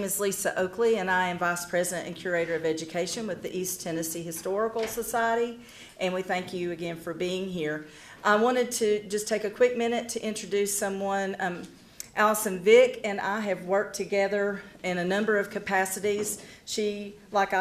name is Lisa Oakley, and I am Vice President and Curator of Education with the East Tennessee Historical Society, and we thank you again for being here. I wanted to just take a quick minute to introduce someone. Alison Vick and I have worked together in a number of capacities. She, like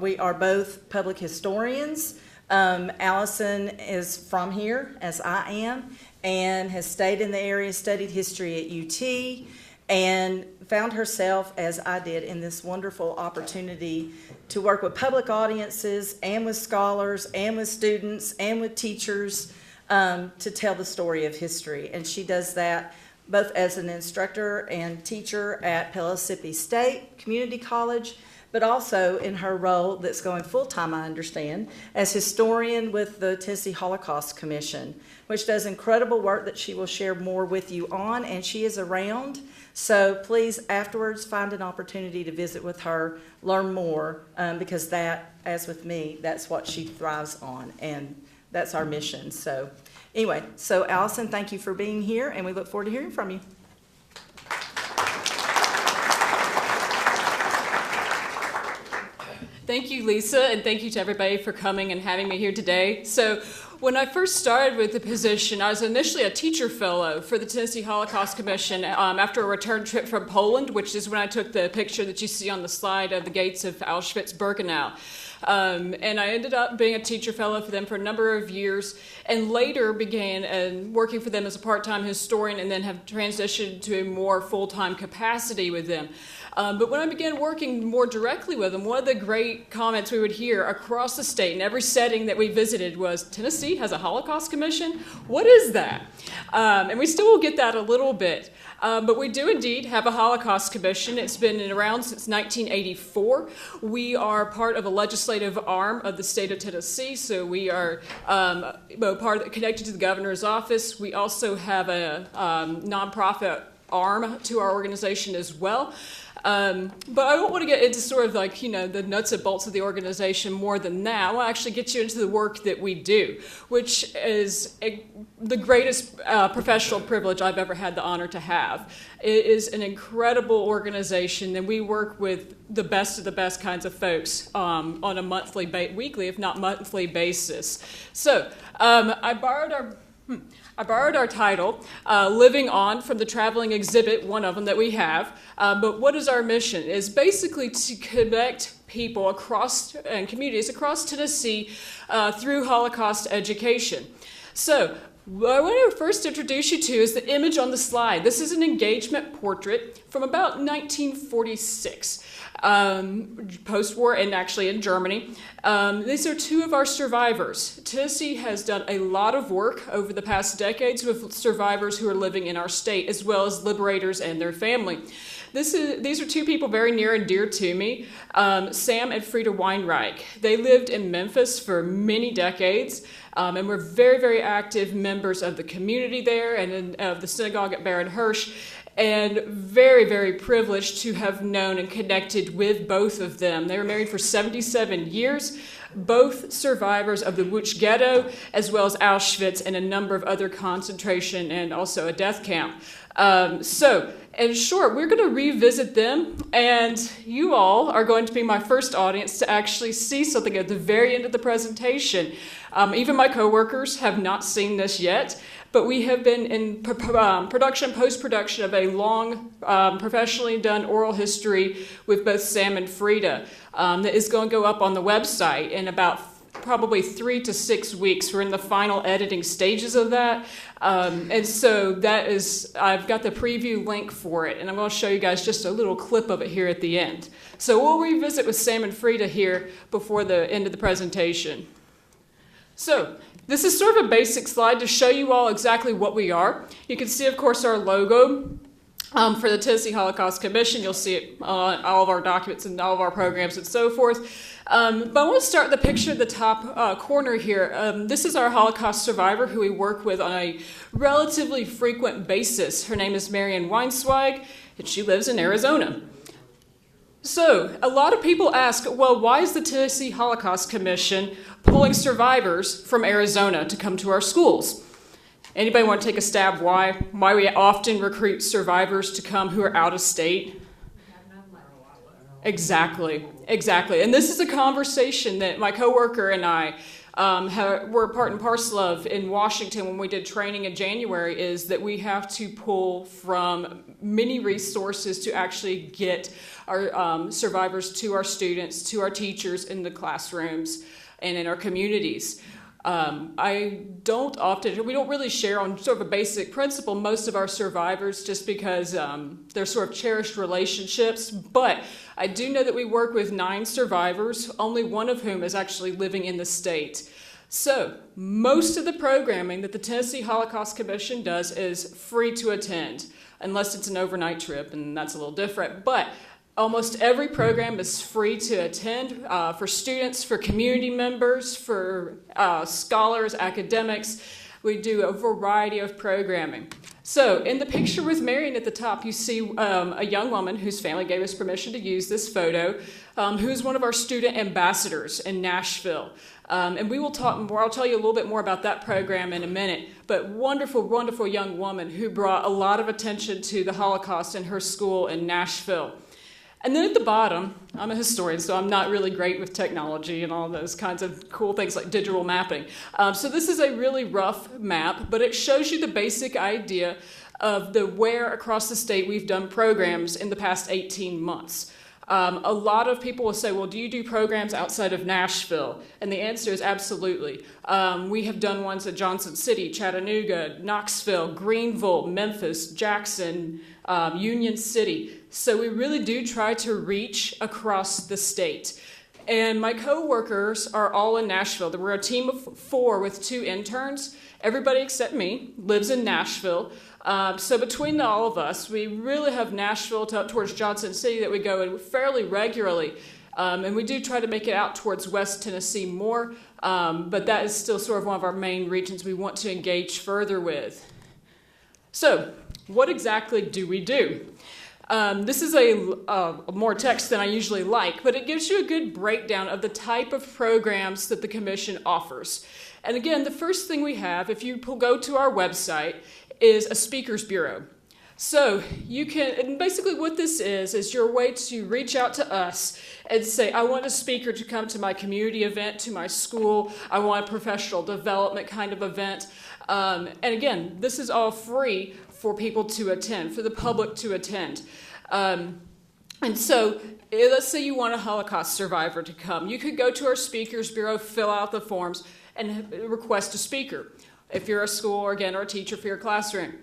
we are both public historians. Alison is from here, as I am, and has stayed in the area, studied history at UT, and found herself, as I did, in this wonderful opportunity to work with public audiences and with scholars and with students and with teachers to tell the story of history. And she does that both as an instructor and teacher at Pellissippi State Community College, but also in her role that's going full-time, I understand, as historian with the Tennessee Holocaust Commission, which does incredible work that she will share more with you on, and she is around. So please, afterwards, find an opportunity to visit with her, learn more, because that, as with me, that's what she thrives on, and that's our mission. So anyway, so Alison, thank you for being here, and we look forward to hearing from you. Thank you, Lisa, and thank you to everybody for coming and having me here today. So when I first started with the position, I was initially a teacher fellow for the Tennessee Holocaust Commission after a return trip from Poland, which is when I took the picture that you see on the slide of the gates of Auschwitz-Birkenau. And I ended up being a teacher fellow for them for a number of years, and later began working for them as a part-time historian, and then have transitioned to a more full-time capacity with them. But when I began working more directly with them, one of the great comments we would hear across the state in every setting that we visited was, Tennessee has a Holocaust Commission? What is that? And we still will get that a little bit. But we do indeed have a Holocaust Commission. It's been around since 1984. We are part of a legislative arm of the state of Tennessee, so we are connected to the governor's office. We also have a nonprofit arm to our organization as well. But I don't want to get into sort of like, the nuts and bolts of the organization more than that. I want to actually get you into the work that we do, which is the greatest professional privilege I've ever had the honor to have. It is an incredible organization, and we work with the best of the best kinds of folks on a weekly, if not monthly basis. So I borrowed our title, Living On, from the traveling exhibit, one of them that we have. But what is our mission? It's basically to connect people and communities across Tennessee through Holocaust education. So what I want to first introduce you to is the image on the slide. This is an engagement portrait from about 1946. Post-war, and actually in Germany. These are two of our survivors. Tennessee has done a lot of work over the past decades with survivors who are living in our state, as well as liberators and their family. These are two people very near and dear to me, Sam and Frida Weinreich. They lived in Memphis for many decades, and were very, very active members of the community there and of the synagogue at Baron-Hirsch. And very, very privileged to have known and connected with both of them. They were married for 77 years, both survivors of the Łódź ghetto, as well as Auschwitz and a number of other concentration and also a death camp. So, in short, we're going to revisit them, and you all are going to be my first audience to actually see something at the very end of the presentation. Even my coworkers have not seen this yet. But we have been in post-production of a long, professionally done oral history with both Sam and Frida that is going to go up on the website in about probably 3 to 6 weeks. We're in the final editing stages of that. And so I've got the preview link for it, and I'm going to show you guys just a little clip of it here at the end. So we'll revisit with Sam and Frida here before the end of the presentation. So this is sort of a basic slide to show you all exactly what we are. You can see, of course, our logo for the Tennessee Holocaust Commission. You'll see it on all of our documents and all of our programs and so forth. But I want to start with the picture at the top corner here. This is our Holocaust survivor who we work with on a relatively frequent basis. Her name is Marian Weinsweig, and she lives in Arizona. So, a lot of people ask, well, why is the Tennessee Holocaust Commission pulling survivors from Arizona to come to our schools? Anybody want to take a stab why we often recruit survivors to come who are out of state? Exactly. And this is a conversation that my coworker and I were part and parcel of in Washington when we did training in January, is that we have to pull from many resources to actually get our survivors to our students, to our teachers in the classrooms and in our communities. We don't really share on sort of a basic principle most of our survivors, just because they're sort of cherished relationships. But I do know that we work with 9 survivors, only one of whom is actually living in the state. So most of the programming that the Tennessee Holocaust Commission does is free to attend, unless it's an overnight trip, and that's a little different. But almost every program is free to attend for students, for community members, for scholars, academics. We do a variety of programming. So in the picture with Marion at the top, you see a young woman whose family gave us permission to use this photo, who's one of our student ambassadors in Nashville. And we will talk more. I'll tell you a little bit more about that program in a minute. But wonderful, wonderful young woman who brought a lot of attention to the Holocaust in her school in Nashville. And then at the bottom, I'm a historian, so I'm not really great with technology and all those kinds of cool things like digital mapping. So this is a really rough map, but it shows you the basic idea of where across the state we've done programs in the past 18 months. A lot of people will say, well, do you do programs outside of Nashville? And the answer is absolutely. We have done ones at Johnson City, Chattanooga, Knoxville, Greenville, Memphis, Jackson, Union City. So we really do try to reach across the state. And my coworkers are all in Nashville. We're a team of 4 with 2 interns. Everybody except me lives in Nashville. So between all of us, we really have Nashville up towards Johnson City that we go in fairly regularly. And we do try to make it out towards West Tennessee more, but that is still sort of one of our main regions we want to engage further with. So what exactly do we do? This is a more text than I usually like, but it gives you a good breakdown of the type of programs that the Commission offers. And again, the first thing we have, if you go to our website, is a speakers bureau. So you can, and basically what this is your way to reach out to us and say, I want a speaker to come to my community event, to my school. I want a professional development kind of event. And again, this is all free for people to attend, for the public to attend. And so let's say you want a Holocaust survivor to come. You could go to our speakers bureau, fill out the forms, and request a speaker. If you're a school, or again, or a teacher for your classroom.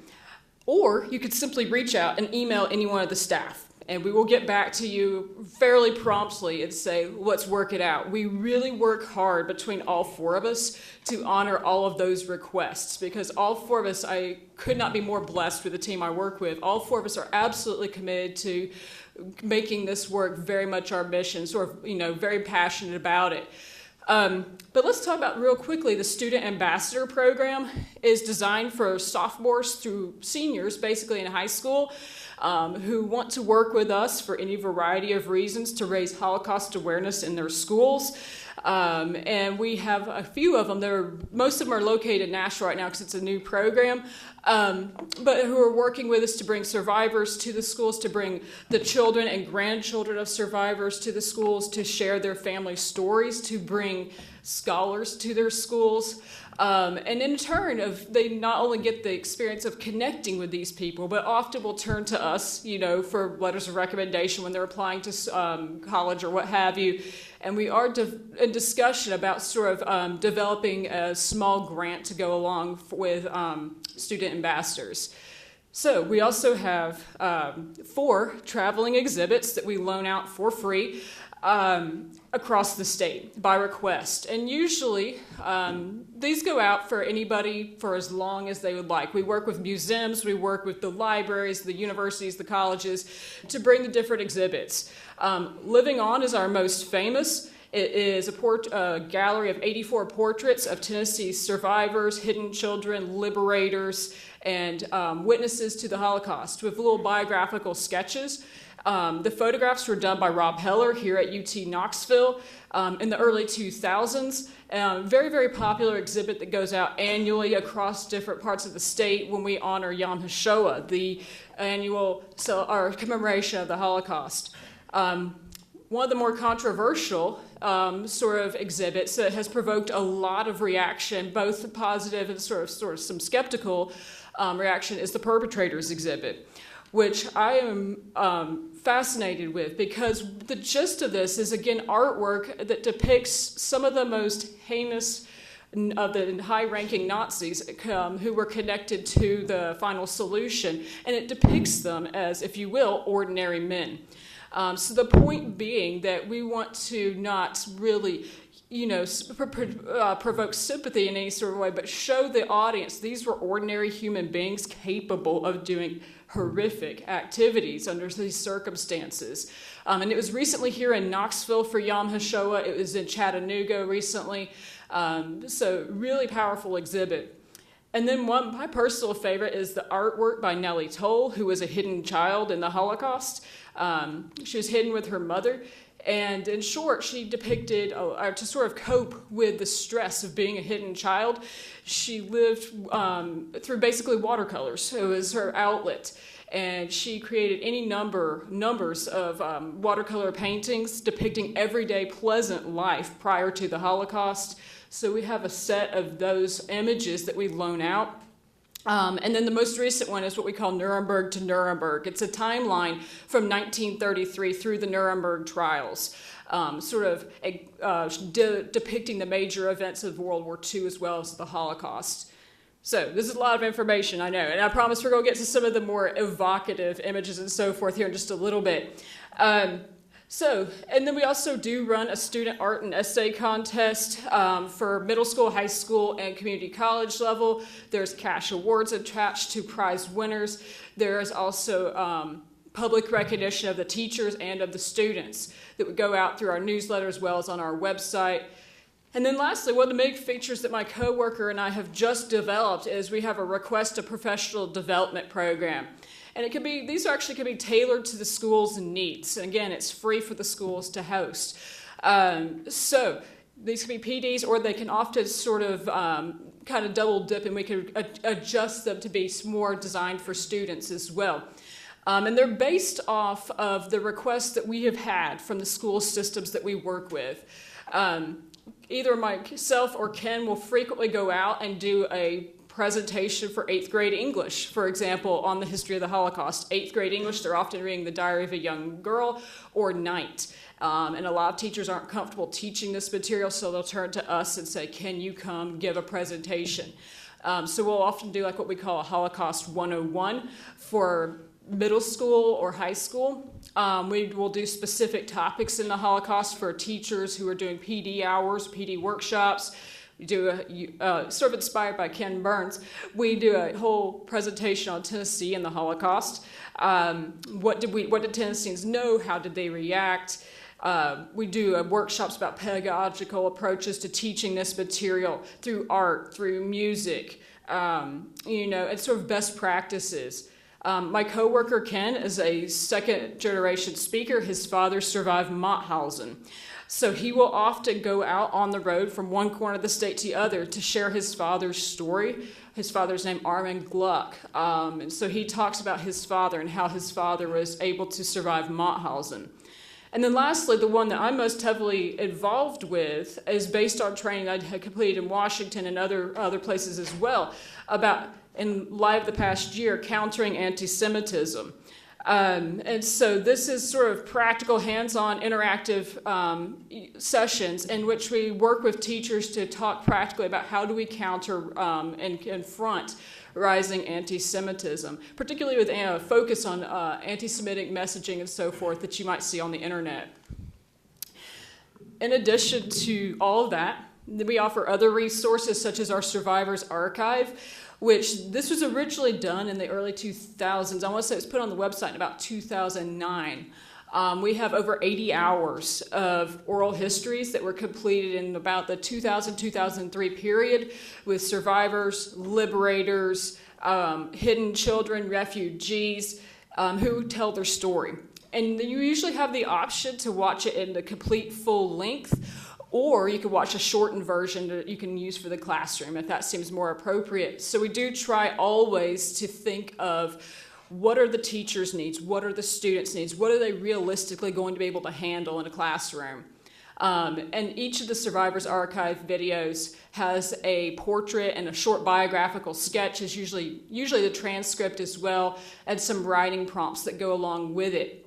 Or you could simply reach out and email any one of the staff, and we will get back to you fairly promptly and say, let's work it out. We really work hard between all 4 of us to honor all of those requests, because all 4 of us, I could not be more blessed with the team I work with. All 4 of us are absolutely committed to making this work very much our mission, sort of, very passionate about it. But let's talk about real quickly, the Student Ambassador Program is designed for sophomores through seniors, basically in high school, who want to work with us for any variety of reasons to raise Holocaust awareness in their schools. And we have a few of them. Most of them are located in Nashville right now because it's a new program, but who are working with us to bring survivors to the schools, to bring the children and grandchildren of survivors to the schools, to share their family stories, to bring scholars to their schools. And in turn, they not only get the experience of connecting with these people, but often will turn to us, for letters of recommendation when they're applying to college or what have you. And we are in discussion about sort of developing a small grant to go along with student ambassadors. So we also have 4 traveling exhibits that we loan out for free across the state by request. And usually these go out for anybody for as long as they would like. We work with museums, we work with the libraries, the universities, the colleges to bring the different exhibits. Living On is our most famous. It is a gallery of 84 portraits of Tennessee survivors, hidden children, liberators, and witnesses to the Holocaust with little biographical sketches. The photographs were done by Rob Heller here at UT Knoxville in the early 2000s. Very, very popular exhibit that goes out annually across different parts of the state when we honor Yom HaShoah, the annual our commemoration of the Holocaust. one of the more controversial sort of exhibits that has provoked a lot of reaction, both positive and sort of some skeptical reaction, is the perpetrators exhibit, which I am fascinated with, because the gist of this is, again, artwork that depicts some of the most heinous of the high-ranking Nazis who were connected to the final solution, and it depicts them as, if you will, ordinary men. So the point being that we want to not really, provoke sympathy in any sort of way, but show the audience these were ordinary human beings capable of doing horrific activities under these circumstances. And it was recently here in Knoxville for Yom HaShoah. It was in Chattanooga recently. So really powerful exhibit. And then my personal favorite is the artwork by Nellie Toll, who was a hidden child in the Holocaust. She was hidden with her mother. And in short, she depicted, to sort of cope with the stress of being a hidden child, she lived through basically watercolors. It was her outlet. And she created any numbers of watercolor paintings depicting everyday pleasant life prior to the Holocaust. So we have a set of those images that we loan out. And then the most recent one is what we call Nuremberg to Nuremberg. It's a timeline from 1933 through the Nuremberg trials, depicting the major events of World War II as well as the Holocaust. So this is a lot of information, I know, and I promise we're going to get to some of the more evocative images and so forth here in just a little bit. And then we also do run a student art and essay contest for middle school, high school, and community college level. There's cash awards attached to prize winners. There is also public recognition of the teachers and of the students that would go out through our newsletter as well as on our website. And then lastly, one of the big features that my coworker and I have just developed is we have a request a professional development program. And these actually can be tailored to the school's needs. And again, it's free for the schools to host. So these can be PDs, or they can often sort of kind of double dip, and we can adjust them to be more designed for students as well. And they're based off of the requests that we have had from the school systems that we work with. Either myself or Ken will frequently go out and do a presentation for 8th grade English, for example, on the history of the Holocaust. 8th grade English, they're often reading The Diary of a Young Girl or Night. And a lot of teachers aren't comfortable teaching this material, so they'll turn to us and say, can you come give a presentation? So we'll often do like what we call a Holocaust 101 for middle school or high school. We will do specific topics in the Holocaust for teachers who are doing PD hours, PD workshops. We do sort of inspired by Ken Burns. We do a whole presentation on Tennessee and the Holocaust. What did Tennesseans know? How did they react? We do workshops about pedagogical approaches to teaching this material through art, through music, and sort of best practices. My coworker Ken is a second-generation speaker. His father survived Mauthausen. So he will often go out on the road from one corner of the state to the other to share his father's story. His father's name Armin Gluck. And so he talks about his father and how his father was able to survive Mauthausen. And then lastly, the one that I'm most heavily involved with is based on training I had completed in Washington and other places as well, about, in light of the past year, countering anti-Semitism. And so this is sort of practical, hands-on, interactive sessions in which we work with teachers to talk practically about how do we counter and confront rising anti-Semitism, particularly with a focus on anti-Semitic messaging and so forth that you might see on the internet. In addition to all of that, we offer other resources such as our Survivors Archive, which this was originally done in the early 2000s. I want to say it was put on the website in about 2009. We have over 80 hours of oral histories that were completed in about the 2000-2003 period with survivors, liberators, hidden children, refugees, who tell their story. And you usually have the option to watch it in the complete full length, or you could watch a shortened version that you can use for the classroom if that seems more appropriate. So we do try always to think of what are the teachers' needs? What are the students' needs? What are they realistically going to be able to handle in a classroom? And each of the Survivors Archive videos has a portrait and a short biographical sketch, is usually the transcript as well, and some writing prompts that go along with it.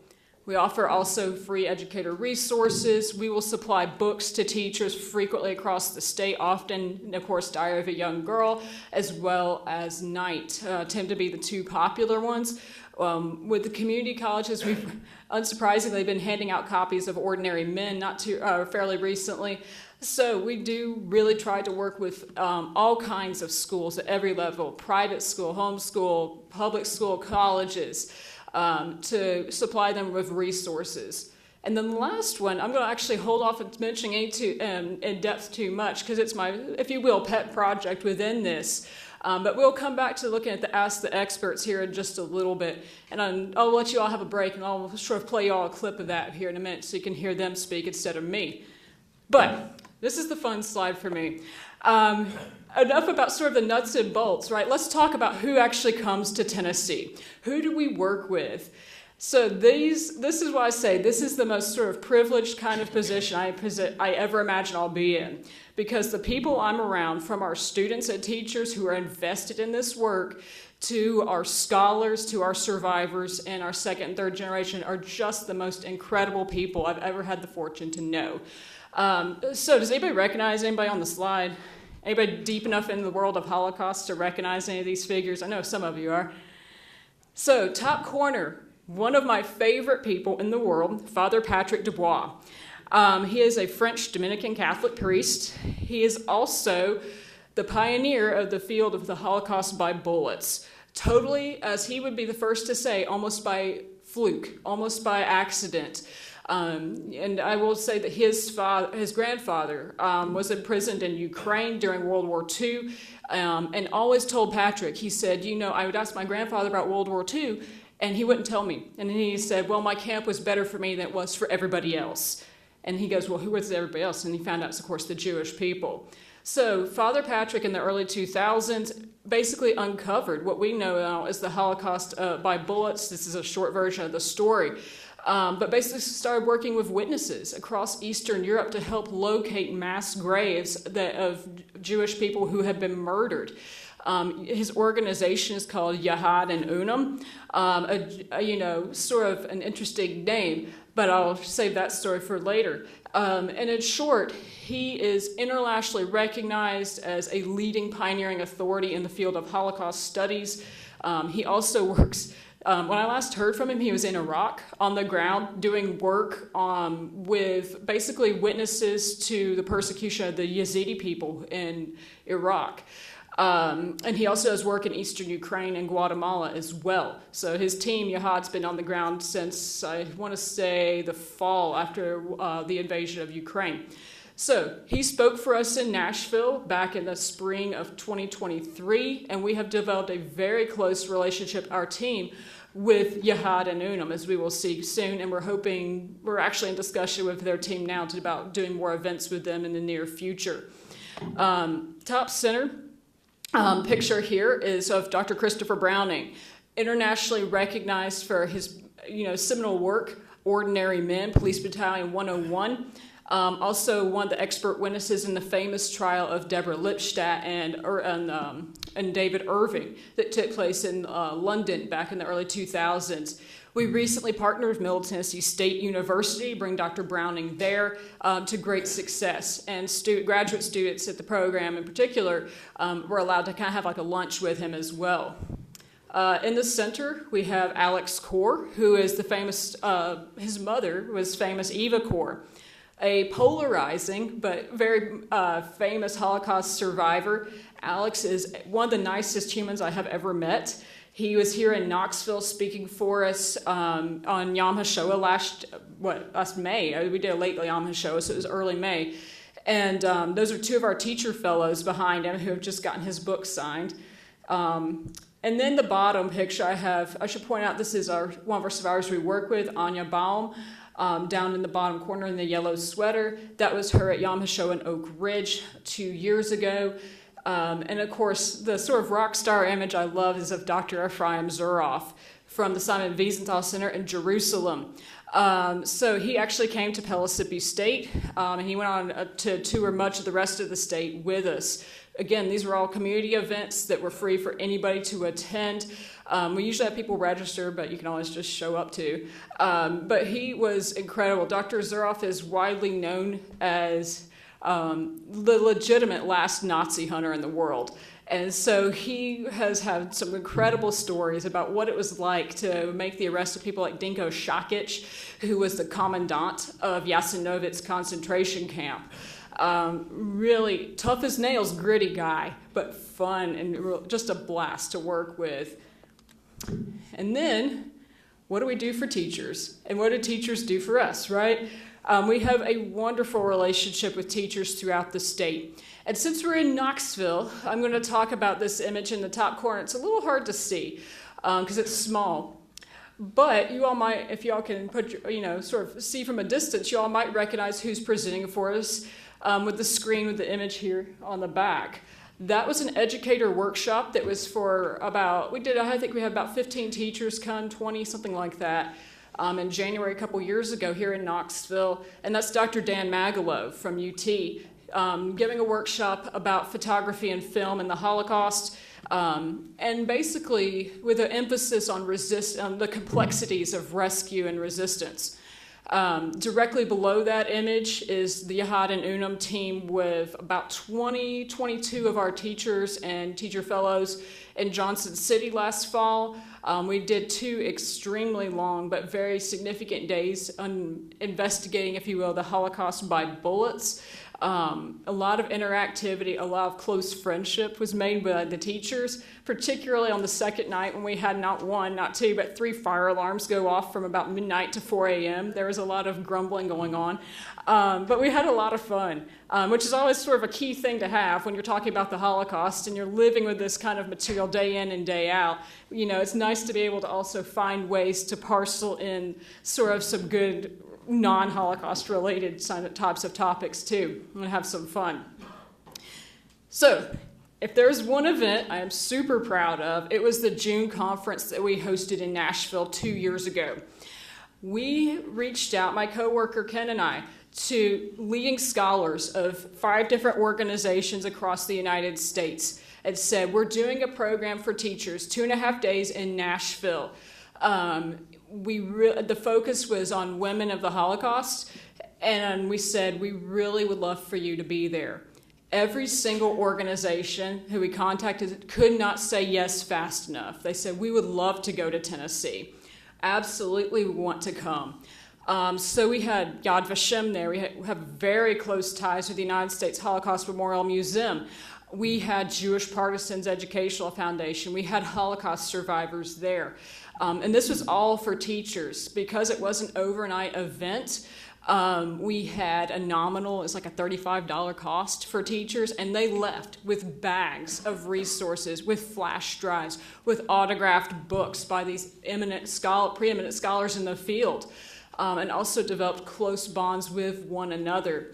We offer also free educator resources. We will supply books to teachers frequently across the state, often, of course, Diary of a Young Girl, as well as Night, tend to be the two popular ones. With the community colleges, we've unsurprisingly been handing out copies of Ordinary Men fairly recently. So we do really try to work with all kinds of schools at every level, private school, homeschool, public school, colleges, to supply them with resources. And then the last one, I'm going to actually hold off on mentioning in depth too much because it's my, if you will, pet project within this. But we'll come back to looking at the Ask the Experts here in just a little bit. And I'll let you all have a break, and I'll sort of play you all a clip of that here in a minute so you can hear them speak instead of me. But this is the fun slide for me. Enough about sort of the nuts and bolts, right? Let's talk about who actually comes to Tennessee. Who do we work with? So this is why I say this is the most sort of privileged kind of position I ever imagine I'll be in. Because the people I'm around, from our students and teachers who are invested in this work, to our scholars, to our survivors, and our second and third generation, are just the most incredible people I've ever had the fortune to know. So does anybody recognize anybody on the slide? Anybody deep enough in the world of Holocaust to recognize any of these figures? I know some of you are. So top corner, one of my favorite people in the world, Father Patrick Dubois. He is a French Dominican Catholic priest. He is also the pioneer of the field of the Holocaust by bullets. Totally, as he would be the first to say, almost by fluke, almost by accident. And I will say that his grandfather was imprisoned in Ukraine during World War II, and always told Patrick, he said, I would ask my grandfather about World War II, and he wouldn't tell me. And then he said, well, my camp was better for me than it was for everybody else. And he goes, well, who was everybody else? And he found out, of course, the Jewish people. So Father Patrick in the early 2000s basically uncovered what we know now as the Holocaust by bullets. This is a short version of the story. But basically started working with witnesses across Eastern Europe to help locate mass graves of Jewish people who had been murdered. His organization is called Yahad and Unum, sort of an interesting name, but I'll save that story for later. And in short, he is internationally recognized as a leading pioneering authority in the field of Holocaust studies. He also works, when I last heard from him, he was in Iraq on the ground doing work with basically witnesses to the persecution of the Yazidi people in Iraq. And he also does work in eastern Ukraine and Guatemala as well. So his team, Yahad's been on the ground since, I want to say, the fall after the invasion of Ukraine. So he spoke for us in Nashville back in the spring of 2023, and we have developed a very close relationship, our team, with Yahad and Unum, as we will see soon, and we're actually in discussion with their team now about doing more events with them in the near future. Top center. Picture here is of Dr. Christopher Browning, internationally recognized for his seminal work, Ordinary Men, Police Battalion 101. Also one of the expert witnesses in the famous trial of Deborah Lipstadt and David Irving that took place in London back in the early 2000s. We recently partnered with Middle Tennessee State University, bring Dr. Browning there to great success. And graduate students at the program in particular were allowed to kind of have like a lunch with him as well. In the center, we have Alex Kaur, who is the famous, his mother was famous Eva Kaur, a polarizing but very famous Holocaust survivor. Alex is one of the nicest humans I have ever met. He was here in Knoxville speaking for us on Yom HaShoah last May. We did a late Yom HaShoah, so it was early May. And those are two of our teacher fellows behind him who have just gotten his book signed. And then the bottom picture I should point out, this is one of our survivors we work with, Anya Baum, down in the bottom corner in the yellow sweater. That was her at Yom HaShoah in Oak Ridge 2 years ago. And of course, the sort of rock star image I love is of Dr. Ephraim Zuroff from the Simon Wiesenthal Center in Jerusalem. So he actually came to Pellissippi State, and he went on to tour much of the rest of the state with us. Again, these were all community events that were free for anybody to attend. We usually have people register, but you can always just show up too. But he was incredible. Dr. Zuroff is widely known as the legitimate last Nazi hunter in the world. And so he has had some incredible stories about what it was like to make the arrest of people like Dinko Šakić, who was the commandant of Jasenovec concentration camp. Really tough as nails, gritty guy, but fun and just a blast to work with. And then, what do we do for teachers? And what do teachers do for us, right? We have a wonderful relationship with teachers throughout the state. And since we're in Knoxville, I'm going to talk about this image in the top corner. It's a little hard to see because it's small. But you all might, if you all can put, sort of see from a distance, you all might recognize who's presenting for us with the screen with the image here on the back. That was an educator workshop that was for I think we had about 15 teachers come, 20, something like that, in January a couple years ago here in Knoxville. And that's Dr. Dan Magalov from UT, giving a workshop about photography and film and the Holocaust, and basically with an emphasis on the complexities of rescue and resistance. Directly below that image is the Yahad and Unum team with about 22 of our teachers and teacher fellows in Johnson City last fall. We did 2 extremely long but very significant days on investigating, if you will, the Holocaust by bullets. A lot of interactivity, a lot of close friendship was made by the teachers, particularly on the second night when we had not 1, not 2, but 3 fire alarms go off from about midnight to 4 a.m. There was a lot of grumbling going on, but we had a lot of fun, which is always sort of a key thing to have when you're talking about the Holocaust and you're living with this kind of material day in and day out. It's nice to be able to also find ways to parcel in sort of some good non-Holocaust related types of topics too, and have some fun. So, if there's one event I am super proud of, it was the June conference that we hosted in Nashville 2 years ago. We reached out, my coworker Ken and I, to leading scholars of 5 different organizations across the United States and said, we're doing a program for teachers, 2.5 days in Nashville. The focus was on women of the Holocaust, and we said we really would love for you to be there. Every single organization who we contacted could not say yes fast enough. They said, we would love to go to Tennessee. Absolutely, we want to come. So we had Yad Vashem there. We have very close ties with the United States Holocaust Memorial Museum. We had Jewish Partisans Educational Foundation. We had Holocaust survivors there. And this was all for teachers. Because it was an overnight event, we had a nominal, it's like a $35 cost for teachers, and they left with bags of resources, with flash drives, with autographed books by these preeminent scholars in the field, and also developed close bonds with one another.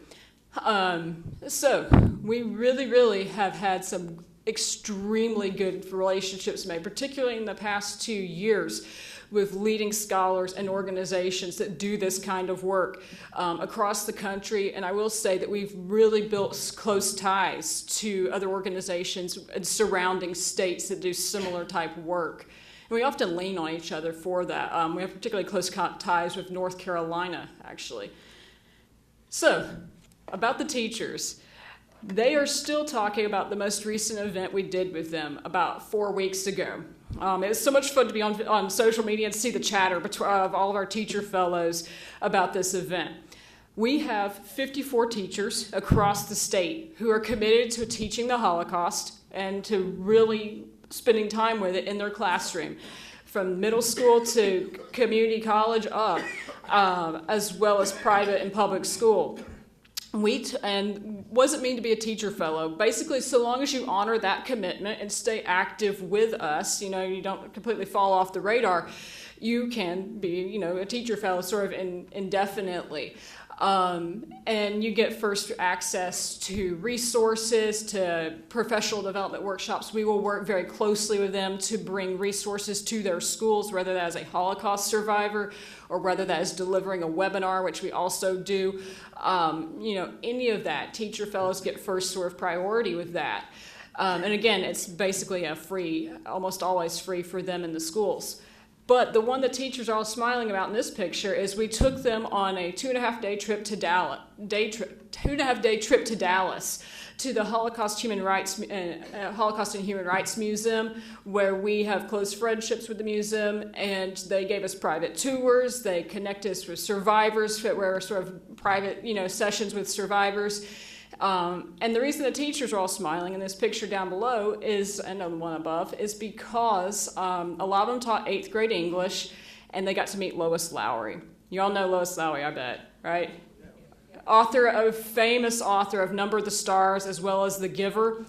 So we really have had some extremely good relationships made, particularly in the past 2 years, with leading scholars and organizations that do this kind of work across the country. And I will say that we've really built close ties to other organizations and surrounding states that do similar type work. And we often lean on each other for that. We have particularly close ties with North Carolina, actually. So, about the teachers. They are still talking about the most recent event we did with them about 4 weeks ago. It was so much fun to be on social media and see the chatter of all of our teacher fellows about this event. We have 54 teachers across the state who are committed to teaching the Holocaust and to really spending time with it in their classroom, from middle school to community college up, as well as private and public school. And wasn't mean to be a teacher fellow. Basically, so long as you honor that commitment and stay active with us, you don't completely fall off the radar, you can be, a teacher fellow sort of indefinitely. And you get first access to resources, to professional development workshops. We will work very closely with them to bring resources to their schools, whether that is a Holocaust survivor or whether that is delivering a webinar, which we also do. Any of that, teacher fellows get first sort of priority with that. And again, it's basically a free, almost always free for them in the schools. But the one the teachers are all smiling about in this picture is we took them on a 2.5-day trip to Dallas, 2.5-day trip to Dallas, to the Holocaust and Human Rights Museum, where we have close friendships with the museum, and they gave us private tours. They connected us with survivors, where sort of private, sessions with survivors. And the reason the teachers are all smiling in this picture down below is, and the one above, is because a lot of them taught 8th grade English, and they got to meet Lois Lowry. You all know Lois Lowry, I bet, right? Famous author of Number of the Stars, as well as The Giver,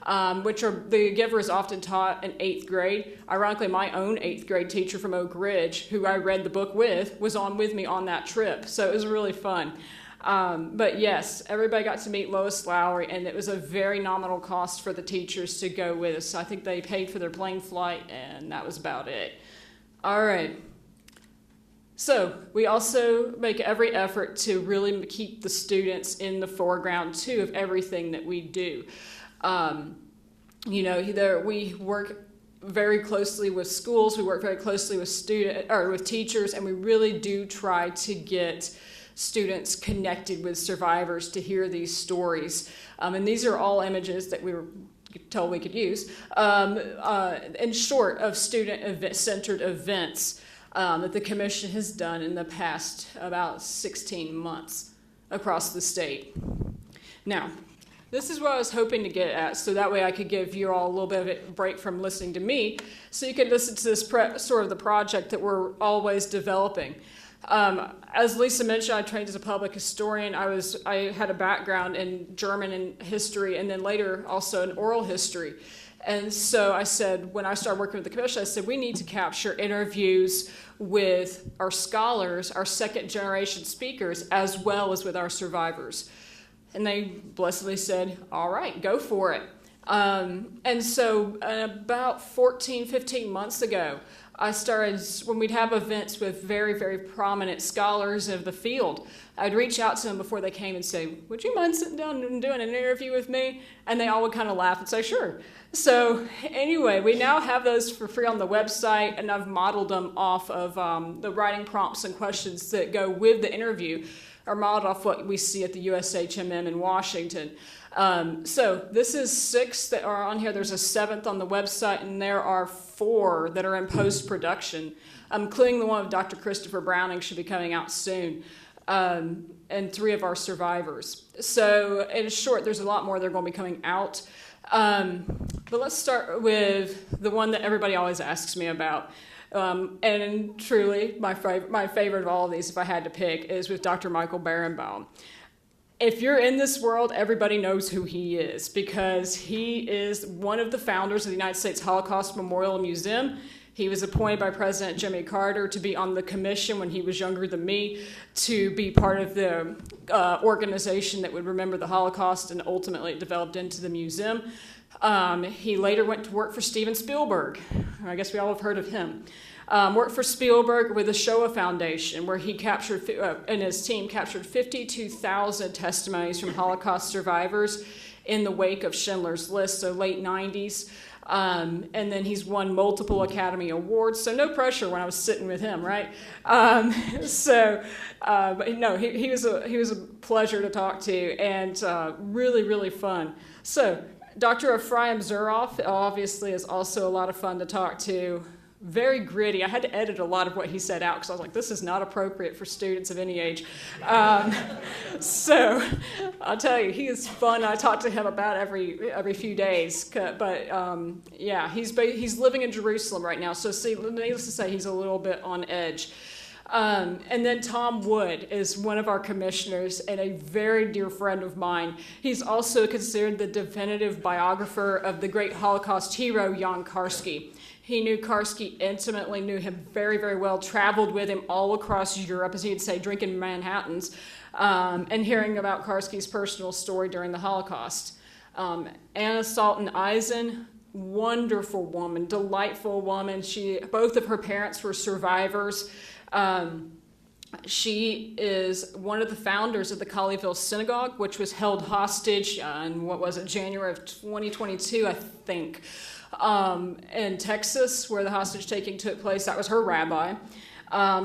The Giver is often taught in 8th grade. Ironically, my own 8th grade teacher from Oak Ridge, who I read the book with, was on with me on that trip, so it was really fun. But yes, everybody got to meet Lois Lowry, and it was a very nominal cost for the teachers to go with us. I think they paid for their plane flight, and that was about it. All right. So we also make every effort to really keep the students in the foreground, too, of everything that we do. We work very closely with schools. We work very closely with teachers, and we really do try to get students connected with survivors to hear these stories. And these are all images that we were told we could use, in short, of student-centered events that the Commission has done in the past about 16 months across the state. Now, this is what I was hoping to get at, so that way I could give you all a little bit of a break from listening to me, so you could listen to this sort of the project that we're always developing. As Lisa mentioned, I trained as a public historian. I had a background in German and history, and then later also in oral history. And so I said, when I started working with the Commission, I said, we need to capture interviews with our scholars, our second-generation speakers, as well as with our survivors. And they blessedly said, all right, go for it. And so about 15 months ago, I started, when we'd have events with very, very prominent scholars of the field, I'd reach out to them before they came and say, would you mind sitting down and doing an interview with me? And they all would kind of laugh and say, sure. So anyway, we now have those for free on the website, and I've modeled them off of the writing prompts and questions that go with the interview, are modeled off what we see at the USHMM in Washington. So this is 6 that are on here. There's a 7th on the website, and there are 4 that are in post-production, including the one of Dr. Christopher Browning should be coming out soon, and 3 of our survivors. So in short, there's a lot more that are going to be coming out. But let's start with the one that everybody always asks me about. And truly, my favorite of all of these, if I had to pick, is with Dr. Michael Berenbaum. If you're in this world, everybody knows who he is, because he is one of the founders of the United States Holocaust Memorial Museum. He was appointed by President Jimmy Carter to be on the commission when he was younger than me, to be part of the organization that would remember the Holocaust, and ultimately it developed into the museum. He later went to work for Steven Spielberg. I guess we all have heard of him. Worked for Spielberg with the Shoah Foundation, where he captured, and his team captured 52,000 testimonies from Holocaust survivors in the wake of Schindler's List, so late 90s. And then he's won multiple Academy Awards, so no pressure when I was sitting with him, right? But no, he was a pleasure to talk to, and really, really fun. So Dr. Ephraim Zuroff obviously is also a lot of fun to talk to. Very gritty. I had to edit a lot of what he said out because I was like, this is not appropriate for students of any age. So I'll tell you, he is fun. I talk to him about every few days. But yeah, he's living in Jerusalem right now. So see, needless to say, he's a little bit on edge. And then Tom Wood is one of our commissioners and a very dear friend of mine. He's also considered the definitive biographer of the great Holocaust hero, Jan Karski. He knew Karski intimately, knew him very, very well, traveled with him all across Europe, as he'd say, drinking Manhattans, and hearing about Karski's personal story during the Holocaust. Anna Salton Eisen, wonderful woman, delightful woman. Both of her parents were survivors. She is one of the founders of the Colleyville Synagogue, which was held hostage in, January of 2022, I think, in Texas, where the hostage taking took place. That was her rabbi.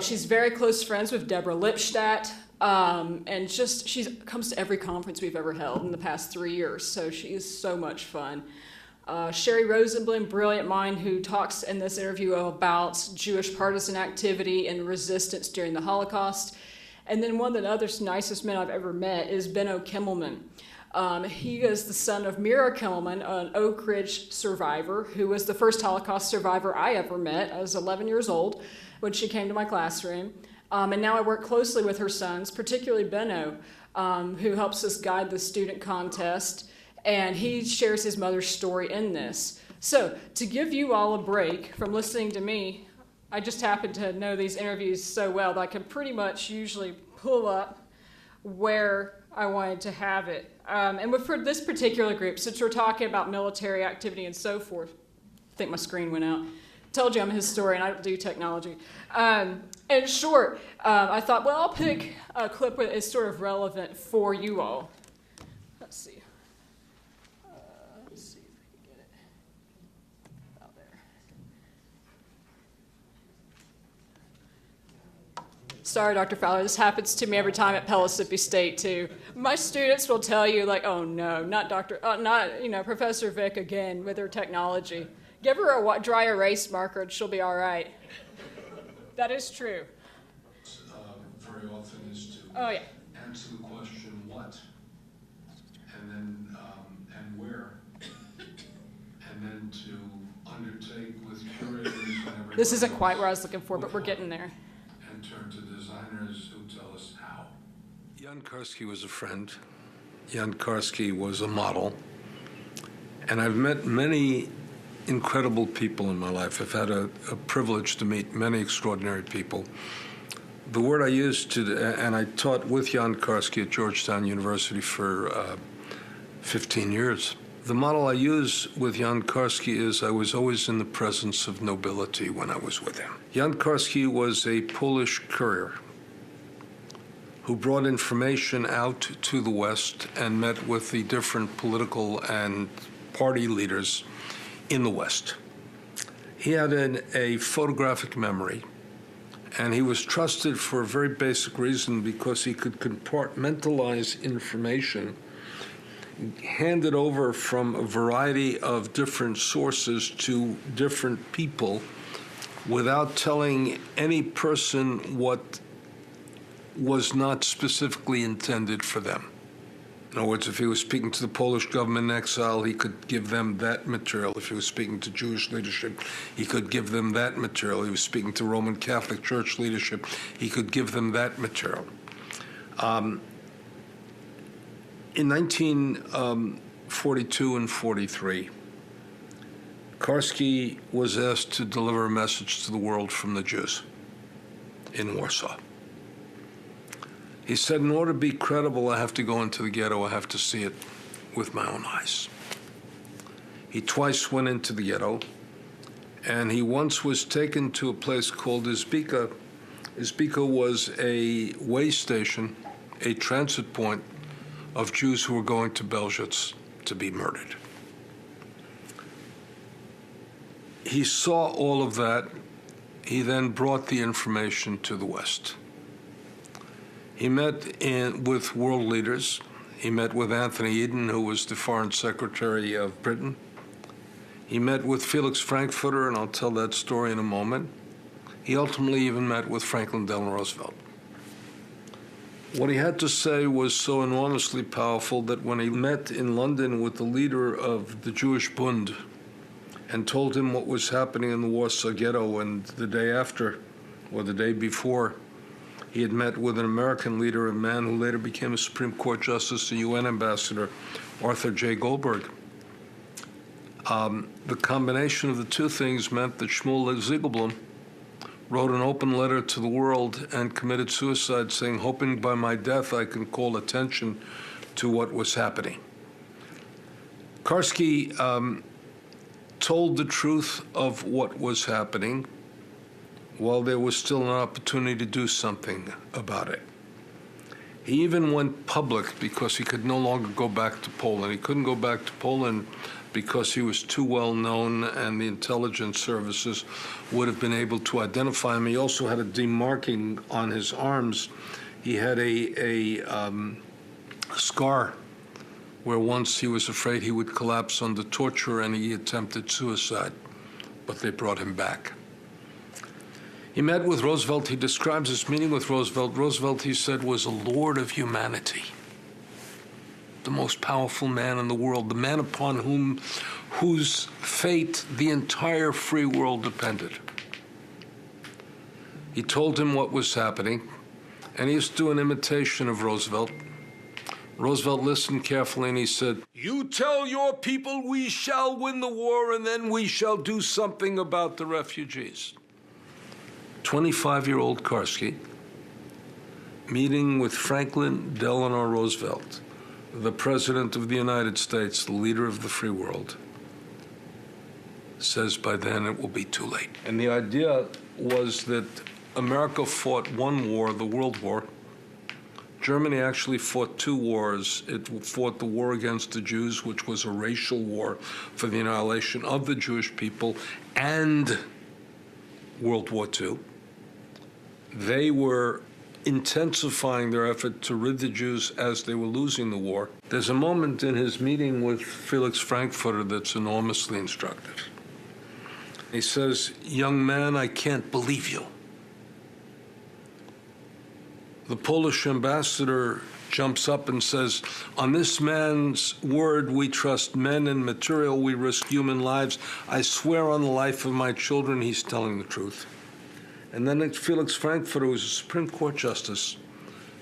She's very close friends with Deborah Lipstadt, and she comes to every conference we've ever held in the past 3 years, so she is so much fun. Sherry Rosenblum, brilliant mind, who talks in this interview about Jewish partisan activity and resistance during the Holocaust. And then one of the other nicest men I've ever met is Benno Kimmelman. He is the son of Mira Kimmelman, an Oak Ridge survivor, who was the first Holocaust survivor I ever met. I was 11 years old when she came to my classroom. And now I work closely with her sons, particularly Benno, who helps us guide the student contest. And he shares his mother's story in this. So, to give you all a break from listening to me, I just happen to know these interviews so well that I can pretty much usually pull up where I wanted to have it. And for this particular group, since we're talking about military activity and so forth, I think my screen went out. Told you I'm a historian, I don't do technology. In short, I thought, well, I'll pick a clip that is sort of relevant for you all. Let's see. Sorry, Dr. Fowler, this happens to me every time at Pellissippi State, too. My students will tell you, like, oh, no, not Professor Vick again with her technology. Give her a dry erase marker and she'll be all right. That is true. Very often is to answer the question, what? And then, and where? And then to undertake with curators and everybody. This isn't quite where I was looking for, but we're getting there. And turn to designers who tell us how. Jan Karski was a friend. Jan Karski was a model. And I've met many incredible people in my life. I've had a privilege to meet many extraordinary people. The word I used and I taught with Jan Karski at Georgetown University for 15 years. The model I use with Jan Karski is I was always in the presence of nobility when I was with him. Jan Karski was a Polish courier who brought information out to the West and met with the different political and party leaders in the West. He had a photographic memory, and he was trusted for a very basic reason because he could compartmentalize information handed over from a variety of different sources to different people without telling any person what was not specifically intended for them. In other words, if he was speaking to the Polish government in exile, he could give them that material. If he was speaking to Jewish leadership, he could give them that material. He was speaking to Roman Catholic Church leadership, he could give them that material. In 1942 and 43, Karski was asked to deliver a message to the world from the Jews in Warsaw. He said, in order to be credible, I have to go into the ghetto. I have to see it with my own eyes. He twice went into the ghetto, and he once was taken to a place called Izbika. Izbika was a way station, a transit point of Jews who were going to Belzec to be murdered. He saw all of that. He then brought the information to the West. He met with world leaders. He met with Anthony Eden, who was the Foreign Secretary of Britain. He met with Felix Frankfurter, and I'll tell that story in a moment. He ultimately even met with Franklin Delano Roosevelt. What he had to say was so enormously powerful that when he met in London with the leader of the Jewish Bund and told him what was happening in the Warsaw Ghetto, and the day after, or the day before, He had met with an American leader, a man who later became a Supreme Court Justice, a UN ambassador, Arthur J. Goldberg. The combination of the two things meant that Shmuel Ziegelblum wrote an open letter to the world and committed suicide, saying, hoping by my death I can call attention to what was happening. Karski told the truth of what was happening while there was still an opportunity to do something about it. He even went public because he could no longer go back to Poland. He couldn't go back to Poland because he was too well known and the intelligence services would have been able to identify him. He also had a demarking on his arms. He had a scar where once he was afraid he would collapse under torture and he attempted suicide, but they brought him back. He met with Roosevelt. He describes his meeting with Roosevelt. Roosevelt, he said, was a lord of humanity, the most powerful man in the world, the man upon whose fate the entire free world depended. He told him what was happening, and he used to do an imitation of Roosevelt. Roosevelt listened carefully, and he said, "You tell your people we shall win the war, and then we shall do something about the refugees." 25-year-old Karski meeting with Franklin Delano Roosevelt, the President of the United States, the leader of the free world, says by then it will be too late. And the idea was that America fought one war, the World War. Germany actually fought two wars. It fought the war against the Jews, which was a racial war for the annihilation of the Jewish people, and World War II. They were intensifying their effort to rid the Jews as they were losing the war. There's a moment in his meeting with Felix Frankfurter that's enormously instructive. He says, "Young man, I can't believe you." The Polish ambassador jumps up and says, "On this man's word we trust men and material, we risk human lives. I swear on the life of my children he's telling the truth." And then Felix Frankfurter, who's a Supreme Court Justice,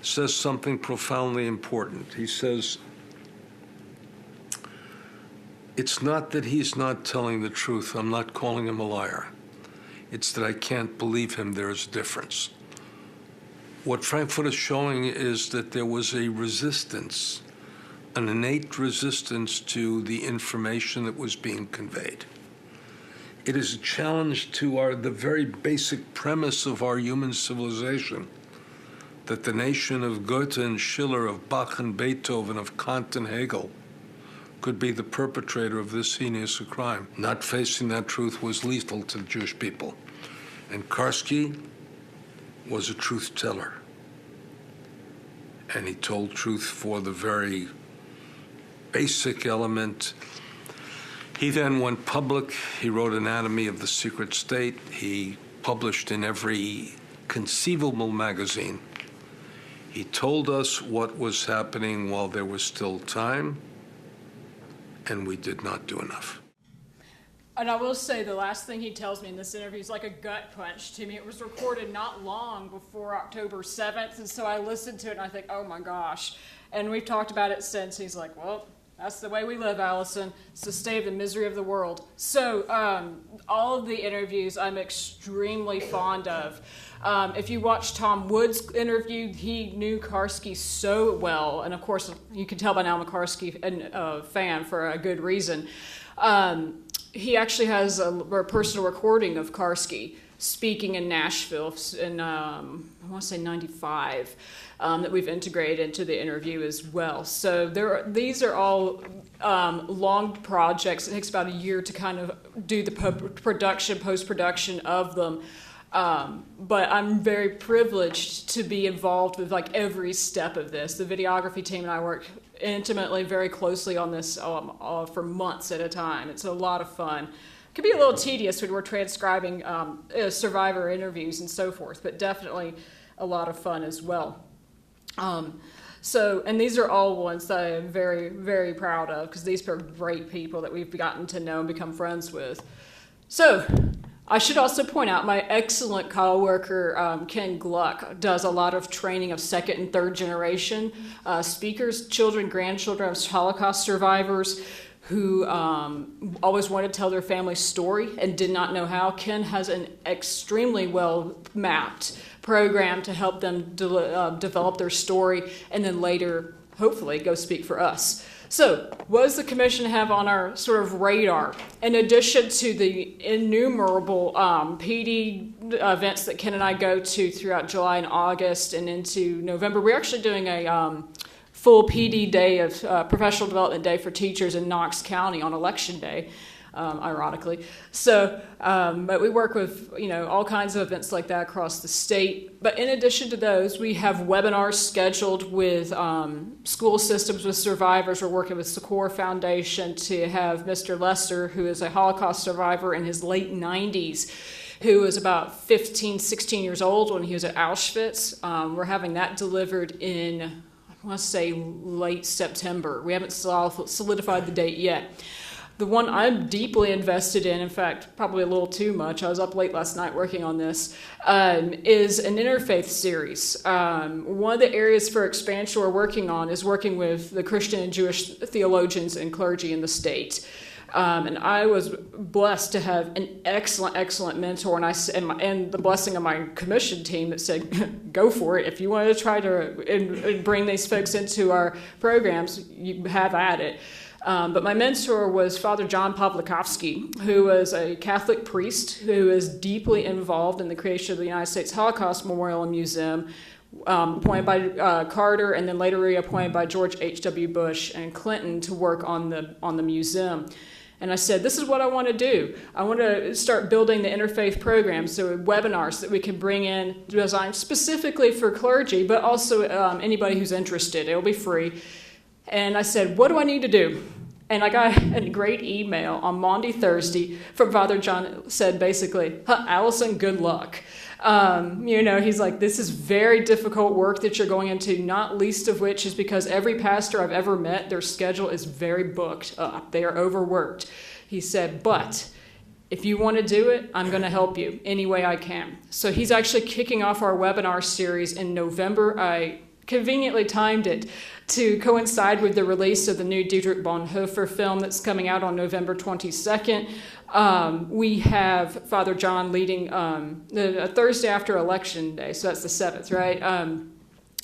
says something profoundly important. He says, "It's not that he's not telling the truth. I'm not calling him a liar. It's that I can't believe him. There is a difference." What Frankfurt is showing is that there was a resistance, an innate resistance to the information that was being conveyed. It is a challenge to the very basic premise of our human civilization, that the nation of Goethe and Schiller, of Bach and Beethoven, of Kant and Hegel, could be the perpetrator of this heinous crime. Not facing that truth was lethal to the Jewish people. And Karski was a truth teller. And he told truth for the very basic element. He then went public. He wrote Anatomy of the Secret State. He published in every conceivable magazine. He told us what was happening while there was still time, and we did not do enough. And I will say the last thing he tells me in this interview is like a gut punch to me. It was recorded not long before October 7th, and so I listened to it and I think, oh my gosh. And we've talked about it since. He's like, well, that's the way we live, Alison. It's the state of the misery of the world. So all of the interviews I'm extremely fond of. If you watch Tom Wood's interview, he knew Karski so well. And of course, you can tell by now I'm a Karski fan for a good reason. He actually has a personal recording of Karski speaking in Nashville in, I want to say 95, that we've integrated into the interview as well. So these are all long projects. It takes about a year to kind of do the post-production of them. But I'm very privileged to be involved with like every step of this. The videography team and I work intimately, very closely on this for months at a time. It's a lot of fun. It can be a little tedious when we're transcribing survivor interviews and so forth, but definitely a lot of fun as well. And these are all ones that I am very, very proud of because these are great people that we've gotten to know and become friends with. So, I should also point out my excellent coworker, Ken Gluck, does a lot of training of second and third generation speakers, children, grandchildren of Holocaust survivors who always wanted to tell their family's story and did not know how. Ken has an extremely well-mapped program to help them develop their story and then later, hopefully, go speak for us. So, what does the commission have on our sort of radar? In addition to the innumerable PD events that Ken and I go to throughout July and August and into November, we're actually doing a full PD day of professional development day for teachers in Knox County on election day, ironically. So, but we work with all kinds of events like that across the state. But in addition to those, we have webinars scheduled with school systems with survivors. We're working with Secor Foundation to have Mr. Lester, who is a Holocaust survivor in his late 90s, who was about 15, 16 years old when he was at Auschwitz. We're having that delivered in, I want to say, late September. We haven't solidified the date yet. The one I'm deeply invested in fact, probably a little too much, I was up late last night working on this, is an interfaith series. One of the areas for expansion we're working on is working with the Christian and Jewish theologians and clergy in the state. And I was blessed to have an excellent mentor, and the blessing of my commission team that said, go for it. If you want to try to and bring these folks into our programs, you have at it. But my mentor was Father John Pawlikowski, who was a Catholic priest who is deeply involved in the creation of the United States Holocaust Memorial and Museum, appointed by Carter and then later reappointed by George H.W. Bush and Clinton to work on the museum. And I said, this is what I want to do. I want to start building the interfaith programs, so webinars that we can bring in, designed specifically for clergy, but also anybody who's interested. It'll be free. And I said, what do I need to do? And I got a great email on Maundy Thursday from Father John, said basically, Alison, good luck. He's like, this is very difficult work that you're going into, not least of which is because every pastor I've ever met, their schedule is very booked up. They are overworked. He said, but if you want to do it, I'm going to help you any way I can. So he's actually kicking off our webinar series in November. I conveniently timed it to coincide with the release of the new Dietrich Bonhoeffer film that's coming out on November 22nd. We have Father John leading the Thursday after Election Day, so that's the 7th, right?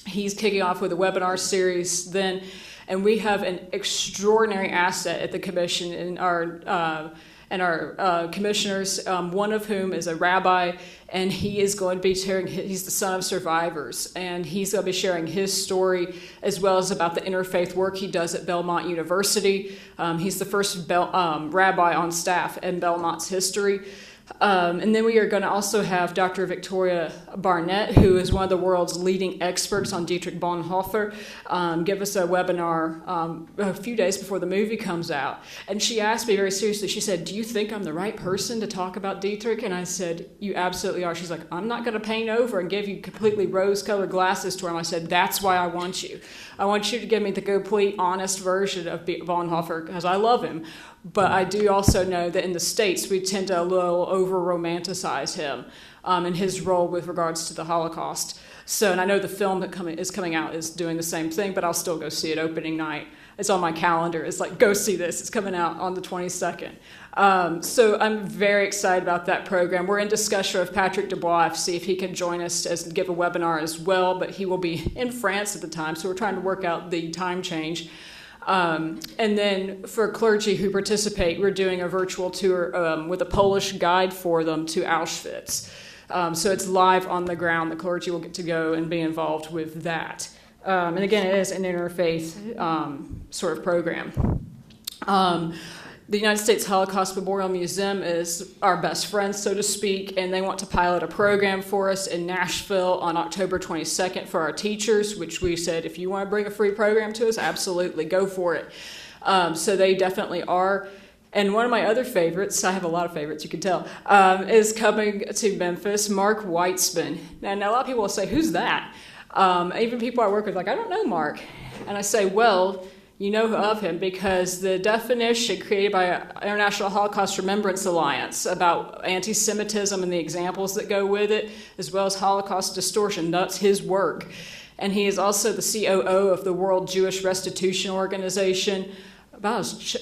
He's kicking off with a webinar series then, and we have an extraordinary asset at the commission in our commissioners, one of whom is a rabbi, and he is going to be sharing, he's the son of survivors, and he's going to be sharing his story as well as about the interfaith work he does at Belmont University. He's the first rabbi on staff in Belmont's history. And then we are going to also have Dr. Victoria Barnett, who is one of the world's leading experts on Dietrich Bonhoeffer, give us a webinar a few days before the movie comes out. And she asked me very seriously, she said, do you think I'm the right person to talk about Dietrich? And I said, you absolutely are. She's like, I'm not going to paint over and give you completely rose-colored glasses to him. I said, that's why I want you. I want you to give me the complete, honest version of Bonhoeffer, because I love him. But I do also know that in the States, we tend to a little over-romanticize him and his role with regards to the Holocaust. So, and I know the film that is coming out is doing the same thing, but I'll still go see it opening night. It's on my calendar. It's like, go see this. It's coming out on the 22nd. So I'm very excited about that program. We're in discussion with Patrick Dubois to see if he can join us and give a webinar as well, but he will be in France at the time, so we're trying to work out the time change. And then for clergy who participate, we're doing a virtual tour with a Polish guide for them to Auschwitz. So it's live on the ground. The clergy will get to go and be involved with that. And again, it is an interfaith sort of program. The United States Holocaust Memorial Museum is our best friend, so to speak, and they want to pilot a program for us in Nashville on October 22nd for our teachers, which we said, if you want to bring a free program to us, absolutely, go for it. So they definitely are. And one of my other favorites, I have a lot of favorites, you can tell, is coming to Memphis, Mark Weitzman. And a lot of people will say, who's that? Even people I work with, like, I don't know Mark. And I say, well, you know of him because the definition created by International Holocaust Remembrance Alliance about anti-Semitism and the examples that go with it, as well as Holocaust distortion, that's his work. And he is also the COO of the World Jewish Restitution Organization.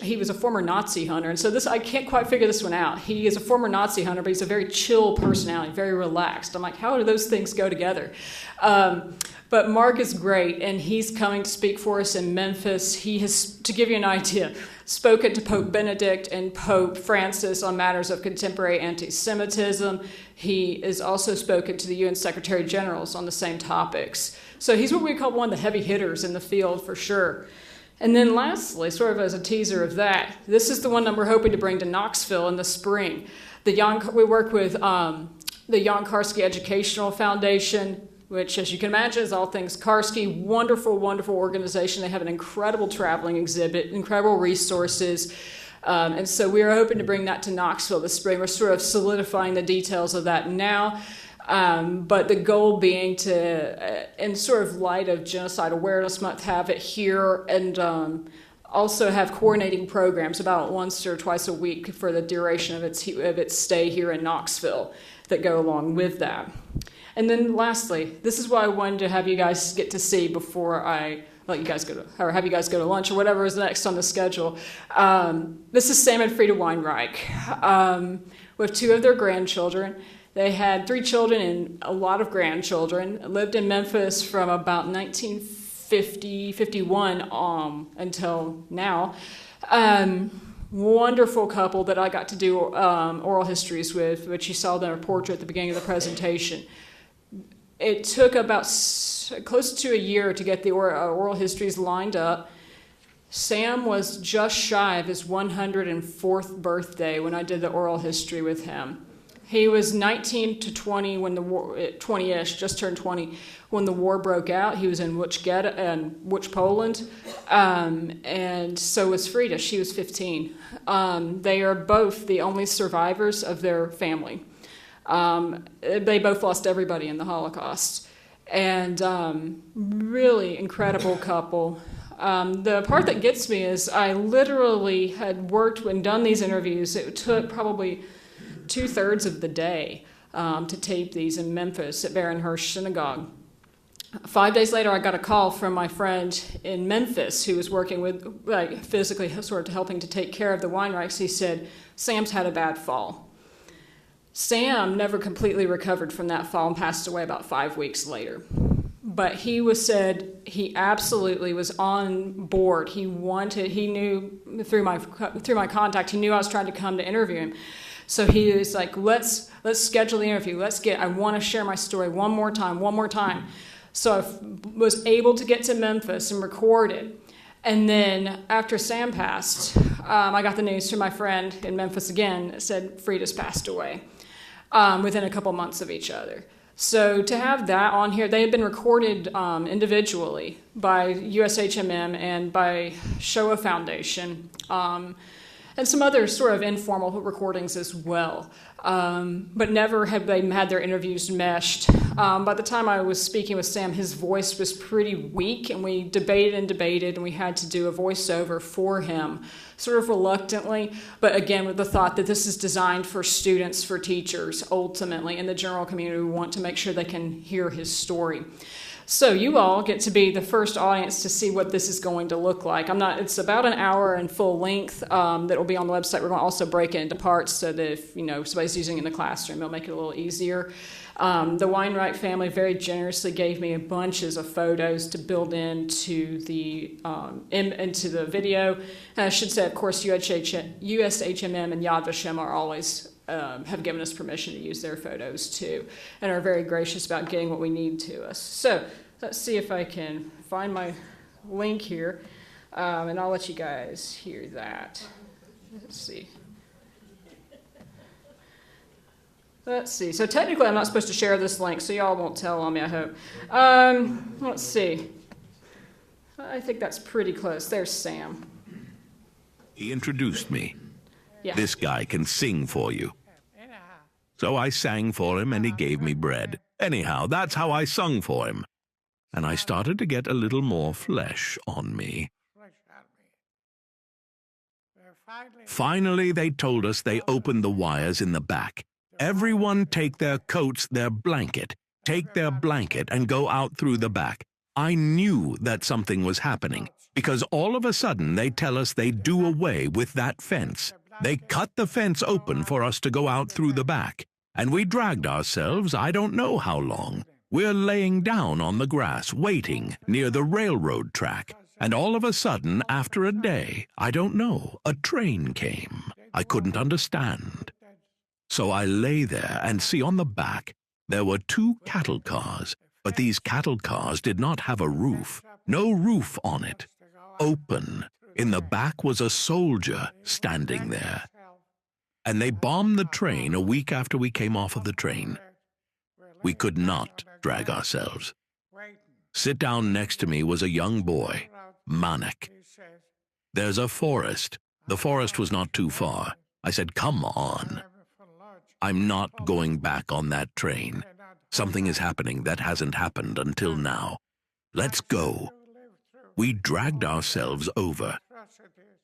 He was a former Nazi hunter, and so I can't quite figure this one out. He is a former Nazi hunter, but he's a very chill personality, very relaxed. I'm like, how do those things go together? But Mark is great, and he's coming to speak for us in Memphis. He has, to give you an idea, spoken to Pope Benedict and Pope Francis on matters of contemporary anti-Semitism. He has also spoken to the UN Secretary Generals on the same topics. So he's what we call one of the heavy hitters in the field for sure. And then lastly, sort of as a teaser of that, this is the one that we're hoping to bring to Knoxville in the spring. We work with the Jan Karski Educational Foundation, which, as you can imagine, is all things Karski. Wonderful, wonderful organization. They have an incredible traveling exhibit, incredible resources. And so we are hoping to bring that to Knoxville this spring. We're sort of solidifying the details of that now. But the goal being to, in sort of light of Genocide Awareness Month, have it here and also have coordinating programs about once or twice a week for the duration of its stay here in Knoxville that go along with that. And then lastly, this is what I wanted to have you guys get to see before I let you guys go to, or have you guys go to lunch or whatever is next on the schedule. This is Sam and Frida Weinreich with two of their grandchildren. They had 3 children and a lot of grandchildren, lived in Memphis from about 1950-51 until now. Wonderful couple that I got to do oral histories with, which you saw their portrait at the beginning of the presentation. It took about close to a year to get the oral histories lined up. Sam was just shy of his 104th birthday when I did the oral history with him. He was 19 to 20 when the war, 20-ish, just turned 20, when the war broke out. He was in Łódź, Poland, and so was Frida. She was 15. They are both the only survivors of their family. They both lost everybody in the Holocaust. And really incredible couple. The part that gets me is I literally had worked and done these interviews. It took probably 2/3 of the day to tape these in Memphis at Barenhurst Synagogue. 5 days later, I got a call from my friend in Memphis who was working with, like, physically sort of helping to take care of the Weinreichs. He said, Sam's had a bad fall. Sam never completely recovered from that fall and passed away about 5 weeks later. But he said he absolutely was on board. He knew through my contact, he knew I was trying to come to interview him. So he was like, let's schedule the interview. I want to share my story one more time. So I was able to get to Memphis and record it. And then after Sam passed, I got the news from my friend in Memphis again that said Frida's passed away within a couple months of each other. So to have that on here, they had been recorded individually by USHMM and by Shoah Foundation, and some other sort of informal recordings as well. But never had they had their interviews meshed. By the time I was speaking with Sam, his voice was pretty weak, and we debated, and we had to do a voiceover for him, sort of reluctantly, but again with the thought that this is designed for students, for teachers, ultimately, and the general community. We want to make sure they can hear his story. So you all get to be the first audience to see what this is going to look like. It's about an hour in full length that will be on the website. We're going to also break it into parts so that if somebody's using it in the classroom, it'll make it a little easier. The Weinreich family very generously gave me bunches of photos to build into the video. And I should say, of course, USHMM and Yad Vashem are always have given us permission to use their photos too, and are very gracious about getting what we need to us. So let's see if I can find my link here, and I'll let you guys hear that. Let's see. So technically I'm not supposed to share this link, so y'all won't tell on me, I hope. Let's see. I think that's pretty close. There's Sam. He introduced me. Yeah. This guy can sing for you. So I sang for him and he gave me bread. Anyhow, that's how I sung for him. And I started to get a little more flesh on me. Finally, they told us they opened the wires in the back. Everyone take their coats, their blanket. Take their blanket and go out through the back. I knew that something was happening, because all of a sudden they tell us they do away with that fence. They cut the fence open for us to go out through the back, and we dragged ourselves I don't know how long. We're laying down on the grass, waiting near the railroad track, and all of a sudden, after a day, I don't know, a train came. I couldn't understand. So I lay there and see on the back there were 2 cattle cars, but these cattle cars did not have a roof, no roof on it. Open. In the back was a soldier standing there. And they bombed the train a week after we came off of the train. We could not drag ourselves. Sit down next to me was a young boy, Manek. There's a forest. The forest was not too far. I said, come on. I'm not going back on that train. Something is happening that hasn't happened until now. Let's go. We dragged ourselves over,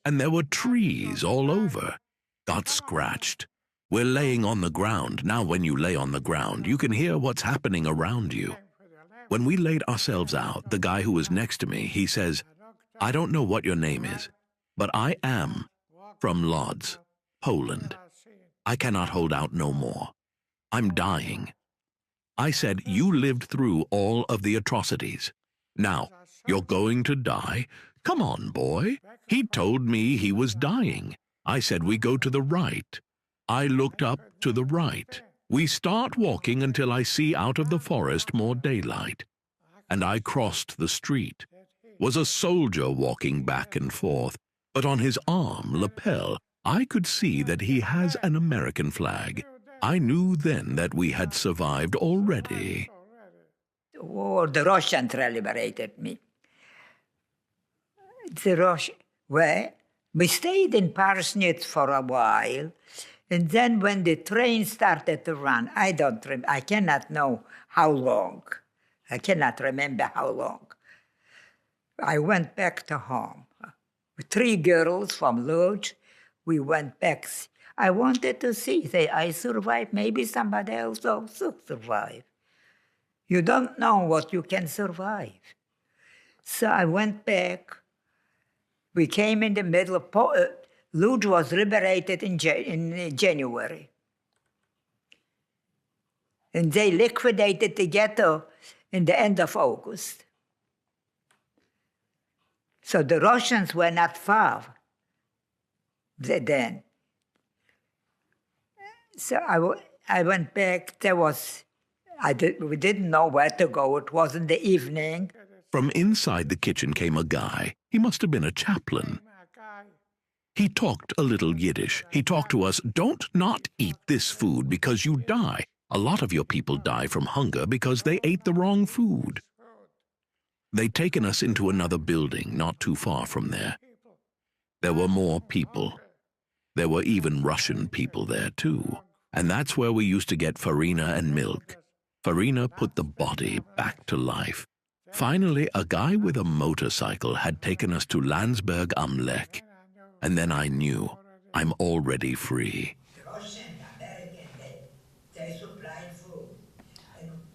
and there were trees all over. Got scratched. We're laying on the ground. Now when you lay on the ground, you can hear what's happening around you. When we laid ourselves out, the guy who was next to me, he says, I don't know what your name is, but I am from Lodz, Poland. I cannot hold out no more. I'm dying. I said, you lived through all of the atrocities. Now, you're going to die? Come on, boy. He told me he was dying. I said, we go to the right. I looked up to the right. We start walking until I see out of the forest more daylight. And I crossed the street. Was a soldier walking back and forth, but on his arm, lapel, I could see that he has an American flag. I knew then that we had survived already. Oh, the Russians liberated me. Well, we stayed in Parsnitz for a while, and then when the train started to run, I cannot know how long. I cannot remember how long. I went back to home. With 3 girls from Lodz, we went back. I wanted to see that I survived. Maybe somebody else also survived. You don't know what you can survive. So I went back. We came in the middle of Lodz was liberated in January. And they liquidated the ghetto in the end of August. So the Russians were not far then. So I went back. We didn't know where to go. It was in the evening. From inside the kitchen came a guy. He must have been a chaplain. He talked a little Yiddish. He talked to us, don't not eat this food because you die. A lot of your people die from hunger because they ate the wrong food. They'd taken us into another building not too far from there. There were more people. There were even Russian people there, too. And that's where we used to get farina and milk. Farina put the body back to life. Finally, a guy with a motorcycle had taken us to Landsberg am Lech. And then I knew I'm already free.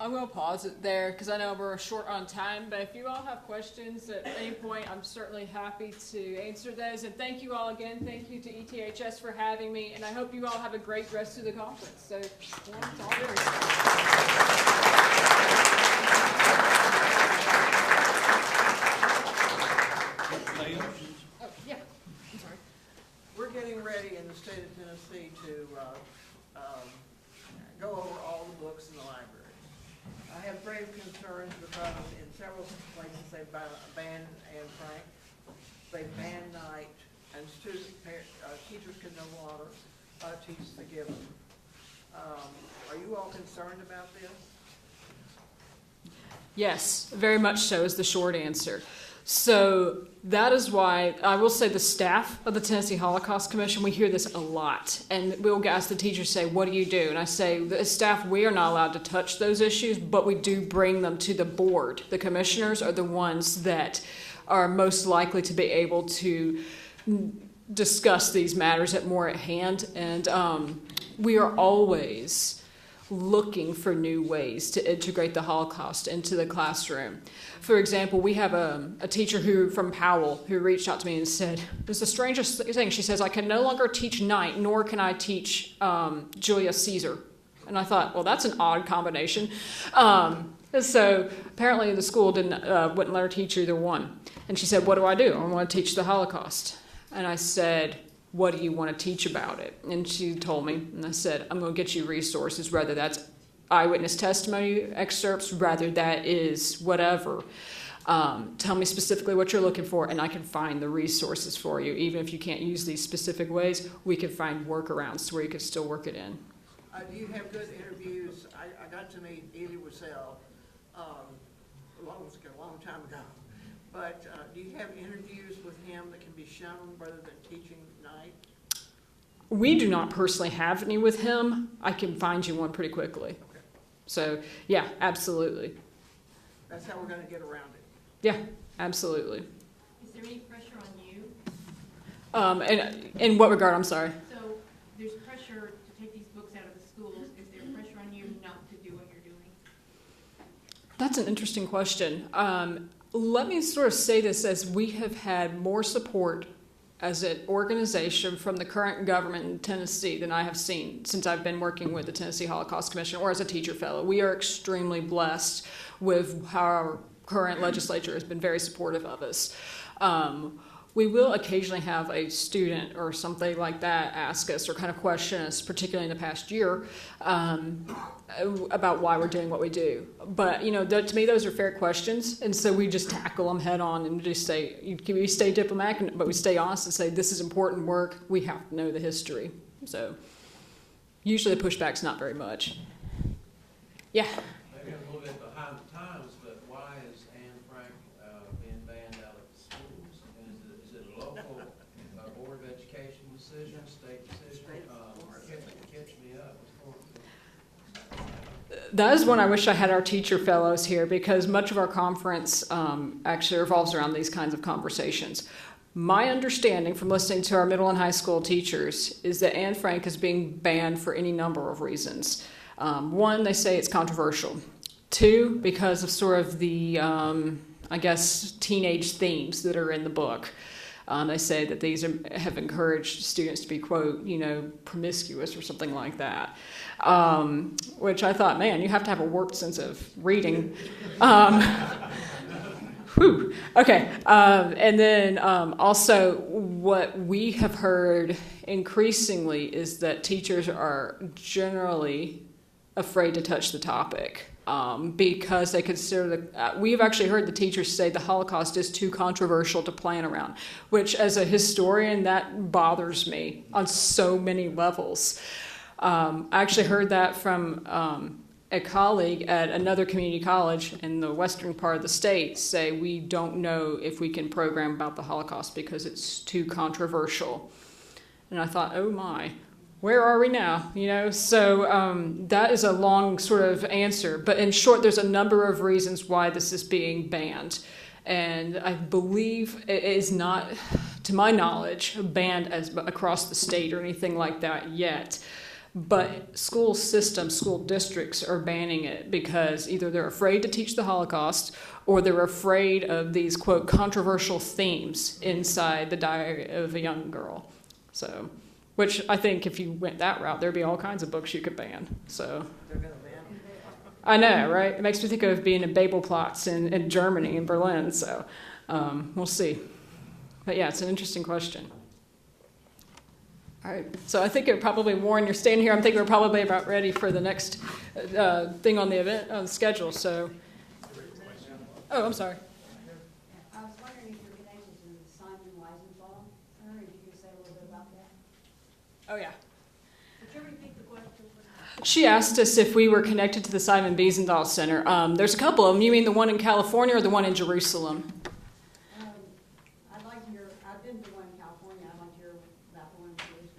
I'm going to pause it there because I know we're short on time, but if you all have questions at any point, I'm certainly happy to answer those. And thank you all again. Thank you to ETHS for having me, and I hope you all have a great rest of the conference. So, it's all yours. Oh, yeah. I'm sorry. We're getting ready in the state of Tennessee to go over all the books in the library. I have grave concerns because in several places they've banned Anne Frank, they've banned Night, and teachers can no longer teach the Given. Are you all concerned about this? Yes, very much so is the short answer. So that is why I will say the staff of the Tennessee Holocaust Commission, we hear this a lot. And we'll ask the teachers, say, what do you do? And I say, the staff, we are not allowed to touch those issues, but we do bring them to the board. The commissioners are the ones that are most likely to be able to discuss these matters more at hand, and we are always looking for new ways to integrate the Holocaust into the classroom. For example, we have a teacher from Powell who reached out to me and said, "It's the strangest thing." She says, "I can no longer teach night, nor can I teach Julius Caesar." And I thought, well, that's an odd combination. So apparently the school wouldn't let her teach either one. And she said, "What do? I want to teach the Holocaust." And I said, "What do you want to teach about it?" And she told me, and I said, "I'm going to get you resources, whether that's eyewitness testimony excerpts, rather that is whatever. Tell me specifically what you're looking for, and I can find the resources for you. Even if you can't use these specific ways, we can find workarounds to where you can still work it in." Do you have good interviews? I got to meet Elie Wiesel a long time ago. But do you have interviews with him that can be shown rather than teaching night? We do not personally have any with him. I can find you one pretty quickly. Okay. So, yeah, absolutely. That's how we're going to get around it. Yeah, absolutely. Is there any pressure on you? And in what regard? I'm sorry. So there's pressure to take these books out of the schools. Is there pressure on you not to do what you're doing? That's an interesting question. Let me sort of say this as we have had more support as an organization from the current government in Tennessee than I have seen since I've been working with the Tennessee Holocaust Commission or as a teacher fellow. We are extremely blessed with how our current legislature has been very supportive of us. We will occasionally have a student or something like that ask us or kind of question us, particularly in the past year, about why we're doing what we do. But, to me, those are fair questions, and so we just tackle them head on and just say, we stay diplomatic, but we stay honest and say, this is important work. We have to know the history. So usually the pushback's not very much. Yeah? Maybe I'm a little bit behind the times, but why is Anne Frank being banned out of the schools? Is it a local Board of Education decision, state decision? Catch me up. That is one I wish I had our teacher fellows here, because much of our conference actually revolves around these kinds of conversations. My understanding from listening to our middle and high school teachers is that Anne Frank is being banned for any number of reasons. One, they say it's controversial. Two, because of sort of the, teenage themes that are in the book. They say that these have encouraged students to be, quote, promiscuous or something like that. Which I thought, man, you have to have a warped sense of reading. Whew. Okay. And then also what we have heard increasingly is that teachers are generally afraid to touch the topic. Because they consider we've actually heard the teachers say the Holocaust is too controversial to plan around, which as a historian, that bothers me on so many levels. I actually heard that from a colleague at another community college in the western part of the state say we don't know if we can program about the Holocaust because it's too controversial. And I thought, oh my. Where are we now? So that is a long sort of answer. But in short, there's a number of reasons why this is being banned. And I believe it is not, to my knowledge, banned across the state or anything like that yet. But school systems, school districts are banning it because either they're afraid to teach the Holocaust or they're afraid of these, quote, controversial themes inside the Diary of a Young Girl. So... which I think if you went that route, there'd be all kinds of books you could ban. So They're going to ban them. I know, right? It makes me think of being in Babelplatz in Germany, in Berlin. So we'll see. But yeah, it's an interesting question. All right. So I think it probably, Warren, you're staying here. I'm thinking we're probably about ready for the next thing on the event, on the schedule. So, oh, I'm sorry. I was wondering if you're connected to the Simon Wiesenthal Center, if you could say a little bit about that. Oh, yeah. Would you repeat the question? She asked us if we were connected to the Simon Wiesenthal Center. There's a couple of them. You mean the one in California or the one in Jerusalem? I've been to the one in California. I'd like to hear about the one in Jerusalem,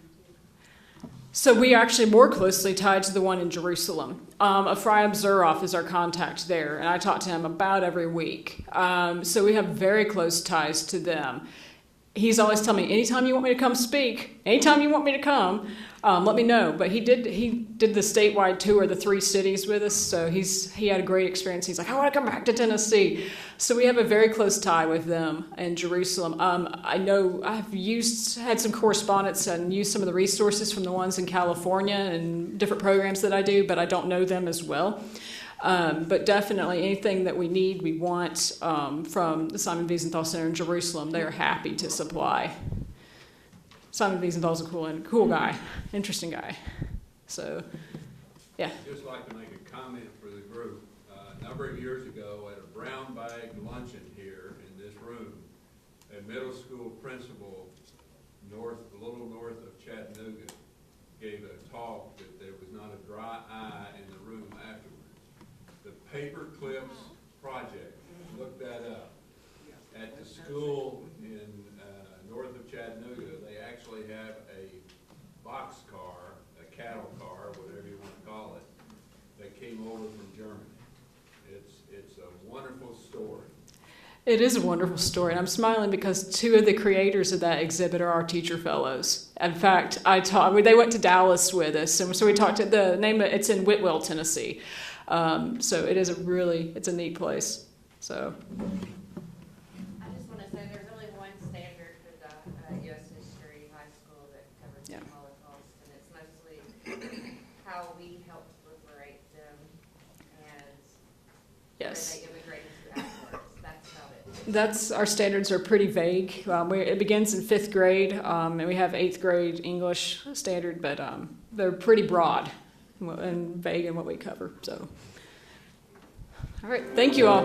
too. So we are actually more closely tied to the one in Jerusalem. Ephraim Zuroff is our contact there, and I talk to him about every week. So we have very close ties to them. he's always telling me, anytime you want me to come speak, anytime you want me to come, let me know. But he did the statewide tour of the 3 cities with us, so he had a great experience. He's like, I want to come back to Tennessee. So we have a very close tie with them in Jerusalem. I know I've had some correspondence and used some of the resources from the ones in California and different programs that I do, but I don't know them as well. But definitely anything that we need, we want from the Simon Wiesenthal Center in Jerusalem, they are happy to supply. Simon Wiesenthal's a cool guy, interesting guy. So, yeah. I'd just like to make a comment for the group. A number of years ago at a brown bag luncheon here in this room, a middle school principal a little north of Chattanooga gave a talk that there was not a dry eye in the room afterwards. The Paper Clips Project, look that up. At the school in north of Chattanooga, they actually have a box car, a cattle car, whatever you want to call it, that came over from Germany. It's a wonderful story. It is a wonderful story, and I'm smiling because 2 of the creators of that exhibit are our teacher fellows. In fact, they went to Dallas with us, and so we talked to it's in Whitwell, Tennessee. So it's a neat place. So. I just want to say there's only one standard for the U.S. History High School that covers the Holocaust, and it's mostly how we helped liberate them and Yes. they immigrated to afterwards. That's about it. Our standards are pretty vague. It begins in 5th grade, and we have 8th grade English standard, but they're pretty broad and vague in what we cover. So, all right, thank you all.